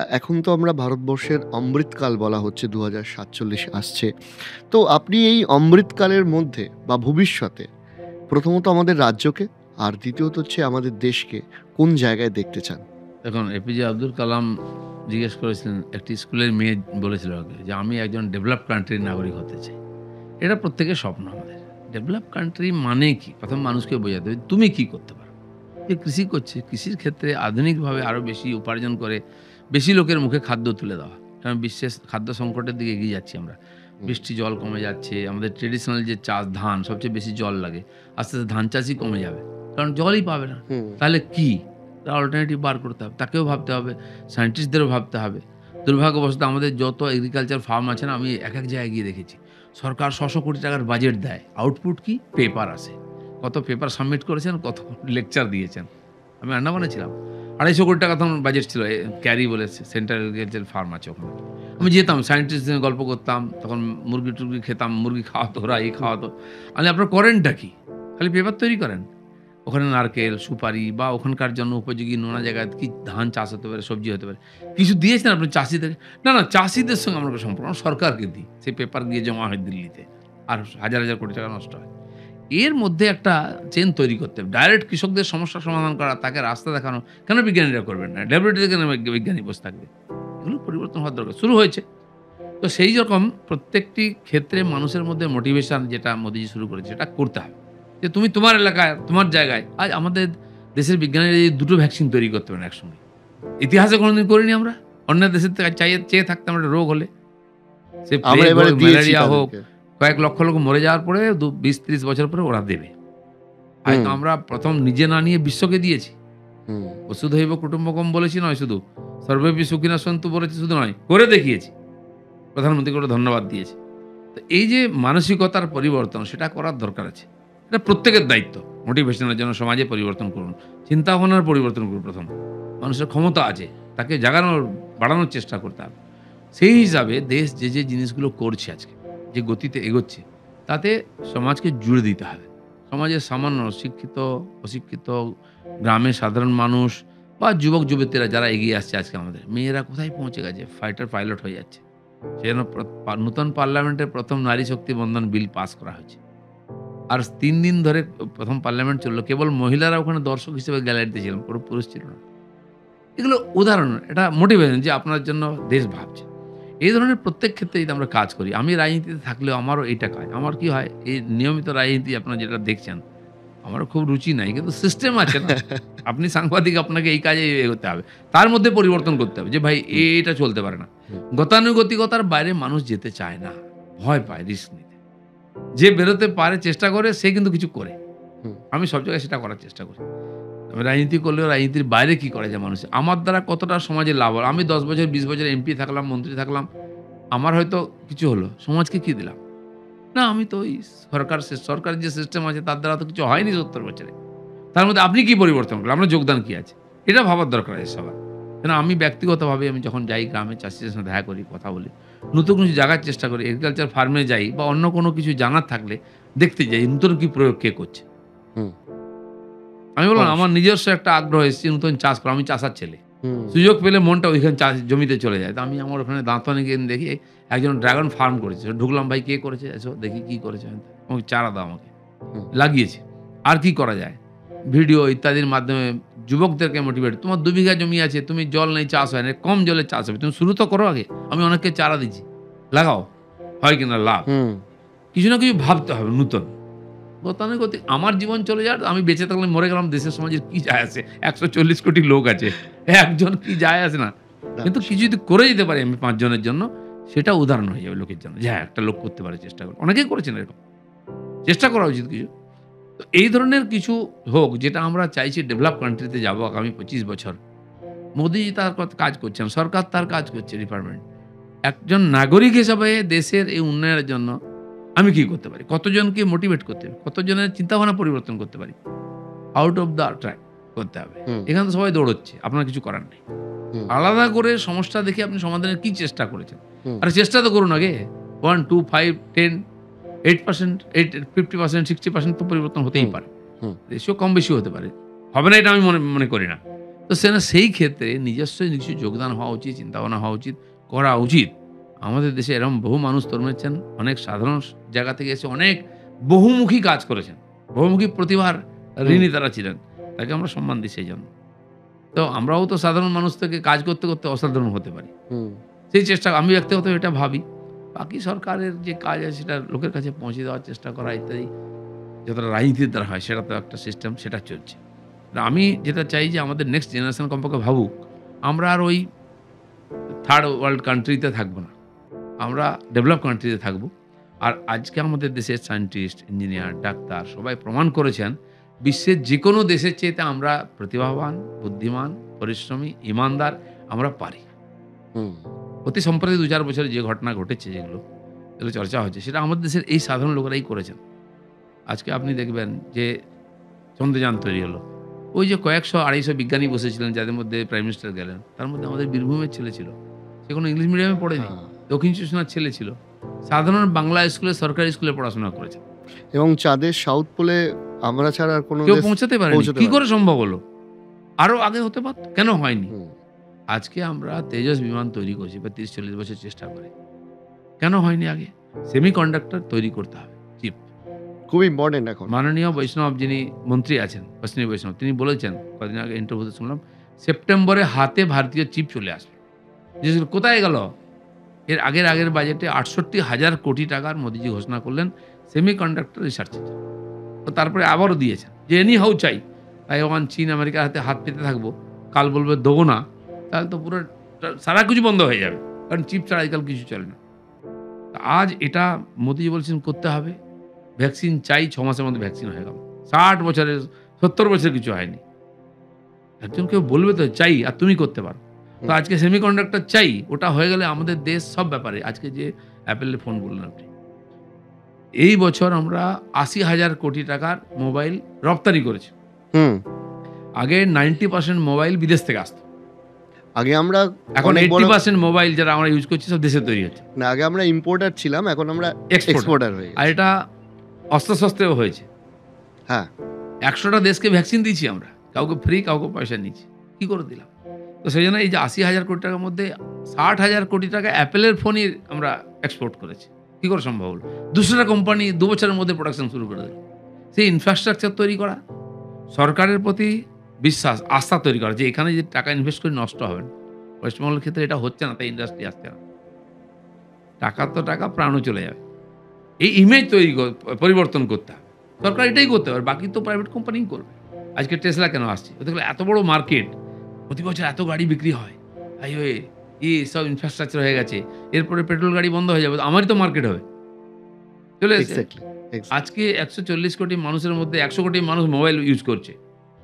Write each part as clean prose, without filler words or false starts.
এখন তো আমরা ভারতবর্ষের অমৃতকাল বলা হচ্ছে ২০৪৭ আসছে। তো আপনি এই অমৃতকালের মধ্যে বা ভবিষ্যতে প্রথমত আমাদের রাজ্যকে আর দ্বিতীয়ত হচ্ছে আমাদের দেশকে কোন জায়গায় দেখতে চান? দেখুন, এপিজে আব্দুল কালাম জিজ্ঞেস করেছিলেন, একটি স্কুলের মেয়ে বলেছিল ওকে যে, "আমি একজন ডেভেলপ কান্ট্রির নাগরিক হতে চাই।" এটা প্রত্যেকের স্বপ্ন আমাদের। ডেভেলপ কান্ট্রি মানে কি? ১ম মানুষকে বোঝাতে হবে, তুমি কি করতে পারো? যে কৃষি করছে, কৃষির ক্ষেত্রে আধুনিকভাবে আরো বেশি উপার্জন করে বেশি লোকের মুখে খাদ্য তুলে দেওয়া। কারণ বিশ্বের খাদ্য সংকটের দিকে এগিয়ে যাচ্ছি আমরা। হুম, বৃষ্টি জল কমে যাচ্ছে। আমাদের ট্র্যাডিশনাল যে চাষ ধান, সবচেয়ে বেশি জল লাগে। আস্তে, আস্তে ধান চাষই কমে যাবে। কারণ জলই পাবে না। হুম, তাহলে কি? তার অল্টারনেটিভ বার করতে হবে। তাকেও ভাবতে হবে, সায়েন্টিস্টদেরও ভাবতে হবে। দুর্ভাগ্যবশত আমাদের যত এগ্রিকালচার ফার্ম আছে না, আমি একেক জায়গায় গিয়ে দেখেছি। সরকার শ কোটি টাকার বাজেট দেয়। আউটপুট কি? পেপার আসে। কত পেপার সাবমিট করেছেন, কত লেকচার দিয়েছেন। আমি আন্দামানে ছিলাম। ২৫০ কোটি টাকা তখন বাজেট ছিল। ক্যারি বলে সেন্ট্রাল এগ্রিকালচার ফার্ম আছে ওখানে। আমি আচ্ছা। যেতাম সায়েন্টিস্টদের সঙ্গে গল্প করতাম। তখন মুরগি-টুরগি খেতাম। মুরগি খাওয়াতো ওরা, এই খাওয়াতো। আমি আপনারা করেনটা কি? খালি পেপার তৈরি করেন? ওখানে নারকেল, সুপারি বা ওখানকার জন্য উপযোগী নোনা জায়গায় কি ধান চাষ হতে পারে, সবজি হতে পারে। কিছু দিয়েছেন আপনি চাষীদের? না, না, চাষীদের সঙ্গে আমার কোনো সম্পর্ক না। সরকারকে দিই। সেই পেপার গিয়ে জমা হয় দিল্লিতে। আর হাজার, হাজার কোটি টাকা নষ্ট হয়। এর মধ্যে একটা চেইন তৈরি করতে হবে। ডাইরেক্ট কৃষকদের সমস্যার সমাধান করা, তাকে রাস্তা দেখানো। কেন বিজ্ঞানীরা করবেন না? ল্যাবরেটরিতে কেন বিজ্ঞানী বসে থাকবে? এগুলো পরিবর্তন হওয়ার দরকার। শুরু হয়েছে। তো সেই রকম প্রত্যেকটি ক্ষেত্রে মানুষের মধ্যে মোটিভেশন যেটা মোদিজি শুরু করেছে সেটা করতে হবে। যে তুমি তোমার এলাকায়, তোমার জায়গায় আজ আমাদের দেশের বিজ্ঞানীরা এই ২ টো ভ্যাকসিন তৈরি করতে পারেন একসঙ্গে। ইতিহাসে কোনোদিন করিনি আমরা। অন্যান্য দেশের থেকে চেয়ে থাকতাম একটা রোগ হলে। সে আমরা প্লেগ এবারে হোক, দিয়েছি ম্যালেরিয়া হোক, তাদেরকে। কয়েক লক্ষ লোক মরে যাওয়ার পরে ২০-৩০ বছর পরে ওরা দেবে। হুম, হয়তো আমরা ১ম নিজে না নিয়ে বিশ্বকে দিয়েছি। হুম, বসুধৈব কুটুম্বকম বলেছি নয় শুধু, সর্বেপি সুখিনঃ সন্তু বলেছি শুধু নয়, করে দেখিয়েছি। প্রধানমন্ত্রীকে ওটা ধন্যবাদ দিয়েছি। তো এই যে মানসিকতার পরিবর্তন সেটা করার দরকার আছে। এটা প্রত্যেকের দায়িত্ব। মোটিভেশনের জন্য সমাজে পরিবর্তন করুন। চিন্তাভাবনার পরিবর্তন করুন ১ম। মানুষের ক্ষমতা আছে। তাকে জাগানোর, বাড়ানোর চেষ্টা করতে হবে। সেই হিসাবে দেশ যে জিনিসগুলো করছে আজকে, যে গতিতে এগোচ্ছে, তাতে সমাজকে জুড়ে দিতে হবে। সমাজের সামান্য শিক্ষিত, অশিক্ষিত, গ্রামের সাধারণ মানুষ বা যুবক-যুবতীরা যারা এগিয়ে আসছে আজকে আমাদের, মেয়েরা কোথায় পৌঁছে গেছে? ফাইটার পাইলট হয়ে যাচ্ছে। সেজন্য নূতন পার্লামেন্টের ১ম নারী শক্তি বন্ধন বিল পাস করা হয়েছে। আর ৩ দিন ধরে ১ম পার্লামেন্ট চলল। কেবল মহিলারা ওখানে দর্শক হিসেবে গ্যালারিতে ছিলেন। কোনো পুরুষ ছিল না। এগুলো উদাহরণ। এটা মোটিভেশন যে আপনার জন্য দেশ ভাবছে। এই ধরনের প্রত্যেক ক্ষেত্রে যদি আমরা কাজ করি, আমি রাজনীতিতে থাকলেও আমারও এইটা কাজ। আমার কি হয়, এই নিয়মিত রাজনীতি আপনারা যেটা দেখছেন, আমারও খুব রুচি নাই। কিন্তু সিস্টেম আছে না? আপনি সাংবাদিক, আপনাকে এই কাজে এগোতে হবে। তার মধ্যে পরিবর্তন করতে হবে যে ভাই হুম, এটা চলতে পারে না। হুম, গতানুগতিকতার বাইরে মানুষ যেতে চায় না। ভয় পায় রিস্ক নিতে। যে বেরোতে পারে, চেষ্টা করে, সে কিন্তু কিছু করে। হুম, আমি সব জায়গায় সেটা করার চেষ্টা করি। আমি রাজনীতি করলেও রাজনীতির বাইরে কি করা যায় মানুষের? আমার দ্বারা কতটা সমাজে লাভ হলো? আমি ১০ বছর ২০ বছর এমপি থাকলাম, মন্ত্রী থাকলাম। আমার হয়তো কিছু হলো। সমাজকে কি দিলাম? না, আমি তো ওই সরকারের যে সিস্টেম আছে তার দ্বারা তো কিছু হয়নি ৭০ বছরে। তার মধ্যে আপনি কি পরিবর্তন করলেন? আপনার যোগদান কি আছে? এটা ভাবার দরকার আছে সবার। কেন আমি ব্যক্তিগতভাবে আমি যখন যাই গ্রামে চাষীদের সাথে দেখা করি, কথা বলি। নতুন কিছু জাগার চেষ্টা করি। এগ্রিকালচার ফার্মে যাই বা অন্য কোনো কিছু জানার থাকলে দেখতে যাই নতুন কি প্রয়োগ কে করছে। হুম, আমি বললাম আমার অবশ্যই। নিজস্ব একটা আগ্রহ এসেছে নতুন চাষ করা। আমি চাষার ছেলে। হুম, সুযোগ পেলে মনটা ওইখানে জমিতে চলে যায়। তো আমি আমার ওখানে দাঁতনে গিয়ে দেখি একজন ড্রাগন ফার্ম করেছে। ঢুকলাম, "ভাই কে করেছে? এসো দেখি কি করেছে?" আমাকে চারা দাও আমাকে। হুম, লাগিয়েছে। আর কি করা যায়? ভিডিও ইত্যাদির মাধ্যমে যুবকদেরকে মোটিভেট, "তোমার ২ বিঘা জমি আছে, তুমি জল নেই, চাষ হয় না। কম জলে চাষ হবে। তুমি শুরু তো করো আগে। আমি অনেককে চারা দিচ্ছি। লাগাও। হয় কিনা লাভ।" হুম, কিছু না কিছু ভাবতে হবে নূতন। গতানুগতিক আমার জীবন চলে যাক, আমি বেঁচে থাকলে মরে গেলাম, দেশের সমাজের কি যায় আসে? ১৪০ কোটি লোক আছে। একজন কি যায় আসে না? না কিন্তু কিছু সেটা যদি করে যেতে পারি আমি ৫ জনের জন্য, সেটা উদাহরণ হয়ে যাবে লোকের জন্য। যে হ্যাঁ, একটা লোক করতে পারে, চেষ্টা করে। অনেকেই করেছেন এরকম। চেষ্টা করা উচিত কিছু। তো এই ধরনের কিছু হোক যেটা আমরা চাইছি, ডেভেলপ কান্ট্রি তে যাবো আগামী ২৫ বছর। মোদিজি তার কাজ করছেন, সরকার তার কাজ করছে ডিপার্টমেন্ট। একজন নাগরিক হিসাবে দেশের এই উন্নয়নের জন্য আমি কি করতে পারি? কতজনকে মোটিভেট করতে পারি? কতজনের চিন্তাভাবনা পরিবর্তন করতে পারি? আউট অফ দ্য ট্র্যাক করতে হবে। হুম, এখানে তো সবাই দৌড়চ্ছে। আপনার কিছু করার নেই। হুম, আলাদা করে সমস্যা দেখে আপনি সমাধানের কি চেষ্টা করেছেন? হুম, আরে চেষ্টা তো করুন আগে। ১, ২, ৫, ১০, 8% 50% 60% তো পরিবর্তন হতেই হুম, পারে। হুম, রেশিও কম বেশি হতে পারে। হবে না এটা আমি মনে করি না। তো সেই ক্ষেত্রে নিজস্ব কিছু যোগদান হওয়া উচিত, চিন্তাভাবনা হওয়া উচিত, করা উচিত। আমাদের দেশে এরকম বহু মানুষ জন্মেছেন, অনেক সাধারণ জায়গা থেকে এসে অনেক বহুমুখী কাজ করেছেন, বহুমুখী প্রতিভার ঋণী তারা ছিলেন, তাকে আমরা সম্মান দিই সেই জন্য। তো আমরাও তো সাধারণ মানুষ থেকে কাজ করতে করতে অসাধারণ হতে পারি, সেই চেষ্টা আমি ব্যক্তিগত এটা ভাবি। বাকি সরকারের যে কাজ আছে সেটা লোকের কাছে পৌঁছে দেওয়ার চেষ্টা করা ইত্যাদি যতটা রাজনীতির দ্বারা হয়, সেটা তো একটা সিস্টেম, সেটা চলছে। আমি যেটা চাই যে আমাদের নেক্সট জেনারেশন কমপক্ষে ভাবুক আমরা আর ওই থার্ড ওয়ার্ল্ড কান্ট্রিতে থাকবো না, আমরা ডেভেলপ কান্ট্রিতে থাকবো। আর আজকে আমাদের দেশের সায়েন্টিস্ট, ইঞ্জিনিয়ার, ডাক্তার সবাই প্রমাণ করেছেন বিশ্বের যে কোনো দেশের চেয়েতে আমরা প্রতিভাবান, বুদ্ধিমান, পরিশ্রমী, ইমানদার আমরা পারি। অতি সম্প্রতি 2-4 বছরে যে ঘটনা ঘটেছে, যেগুলো চর্চা হচ্ছে, সেটা আমাদের দেশের এই সাধারণ লোকেরাই করেছেন। আজকে আপনি দেখবেন যে চন্দ্রযান তৈরি হলো, ওই যে কয়েকশো 250 বিজ্ঞানী বসেছিলেন, যাদের মধ্যে প্রাইম মিনিস্টার গেলেন, তার মধ্যে আমাদের বীরভূমের ছেলে ছিল, সে কোনো ইংলিশ মিডিয়ামে পড়েনি, দক্ষিণ চব্বিশ ছেলে ছিল, সাধারণ বাংলা স্কুলে, সরকারি স্কুলে পড়াশোনা করেছে, এবং চাঁদের সাউথ পোলে আমরা ছাড়া আর কোনো কেউ দেশ পৌঁছাতে পারেনি। কি করে সম্ভব হলো? আরো আগে হতে পারত, কেন হয়নি? আজকে আমরা তেজস বিমান তৈরি করছি, বা 30-40 বছর চেষ্টা করে, কেন হয়নি আগে? সেমি কন্ডাক্টর তৈরি করতে হবে, চিপ খুব ইম্পর্টেন্ট। এখন মাননীয় বৈষ্ণব যিনি মন্ত্রী আছেন, অশ্বিনী বৈষ্ণব, তিনি বলেছেন, কদিন আগে ইন্টারভিউতে শুনলাম, সেপ্টেম্বরে হাতে ভারতীয় চিপ চলে আসবে। যে কোথায় গেল? এর আগের বাজেটে 68,000 কোটি টাকার মোদিজি ঘোষণা করলেন সেমি কন্ডাক্টর রিসার্চের। তো তারপরে আবারও দিয়েছেন যে এনি হাউ চাই, তাইওয়ান, চীন, আমেরিকার হাতে হাত পেতে থাকবো, কাল বলবে দেবো না, তাহলে তো পুরো সারা কিছু বন্ধ হয়ে যাবে, কারণ চিপ ছাড়া আজকাল কিছু চলে না। আজ এটা মোদিজি বলছেন করতে হবে, ভ্যাকসিন চাই, 6 মাসের মধ্যে ভ্যাকসিন হয়ে গেল, 60 বছরের 70 বছরের কিছু হয়নি। একজন কেউ বলবে তো চাই, আর তুমি করতে পারো। তো আজকে সেমিকন্ডাক্টর চাই, ওটা হয়ে গেলে আমাদের দেশ সব ব্যাপারে, আজকে যে অ্যাপেলের ফোন বললেন আপনি, এই বছর আমরা 80,000 কোটি টাকার মোবাইল রপ্তানি করেছি। আগে 90% মোবাইল বিদেশ থেকে আসতো, আগে আমরা এখন 80% মোবাইল যারা আমরা ইউজ করছি সব দেশে তৈরি হচ্ছে। না, আগে আমরা ইম্পোর্টার ছিলাম, এখন আমরা এক্সপোর্টার হয়ে গেছি। আর এটা অস্ত্রশস্ত্রেও হয়েছে। হ্যাঁ, 100টা দেশকে ভ্যাকসিন দিয়েছি আমরা, কাউকে ফ্রি, কাউকে পয়সা নিচ্ছি, কি করে দিলাম? তো সেই জন্য এই যে 80,000 কোটি টাকার মধ্যে 60,000 কোটি টাকা অ্যাপেলের ফোনই আমরা এক্সপোর্ট করেছি। কি করে সম্ভব হলো? 200টা কোম্পানি 2 বছরের মধ্যে প্রোডাকশন শুরু করে দিল। সেই ইনফ্রাস্ট্রাকচার তৈরি করা, সরকারের প্রতি বিশ্বাস, আস্থা তৈরি করা যে এখানে যে টাকা ইনভেস্ট করে নষ্ট হবে না। ওয়েস্টবেঙ্গলের ক্ষেত্রে এটা হচ্ছে না, তাই ইন্ডাস্ট্রি আসছে না। টাকা তো টাকা, প্রাণও চলে যাবে। এই ইমেজ তৈরি পরিবর্তন করতে হবে, সরকার এটাই করতে হবে, বাকি তো প্রাইভেট কোম্পানিই করবে। আজকে টেসলা কেন আসছে? দেখলে এত বড় মার্কেট, প্রতি বছর এত গাড়ি বিক্রি হয়, হাইওয়ে সব ইনফ্রাস্ট্রাকচার হয়ে গেছে, এরপরে পেট্রোল গাড়ি বন্ধ হয়ে যাবে, আমারই তো মার্কেট হবে, চলে এসেছে। আজকে 140 কোটি মানুষের মধ্যে 100 কোটি মানুষ মোবাইল ইউজ করছে,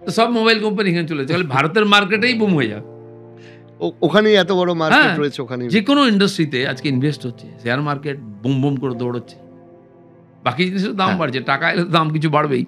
তো সব মোবাইল কোম্পানি এখানে চলে যাচ্ছে, ভারতের মার্কেটেই বুম হয়ে যাবে। ওখানেই এত বড় মার্কেট রয়েছে, ওখানে যে কোনো ইন্ডাস্ট্রিতে আজকে ইনভেস্ট হচ্ছে, শেয়ার মার্কেট বুম বুম করে দৌড়চ্ছে, বাকি জিনিসের দাম বাড়ছে, টাকা এলে দাম কিছু বাড়বেই।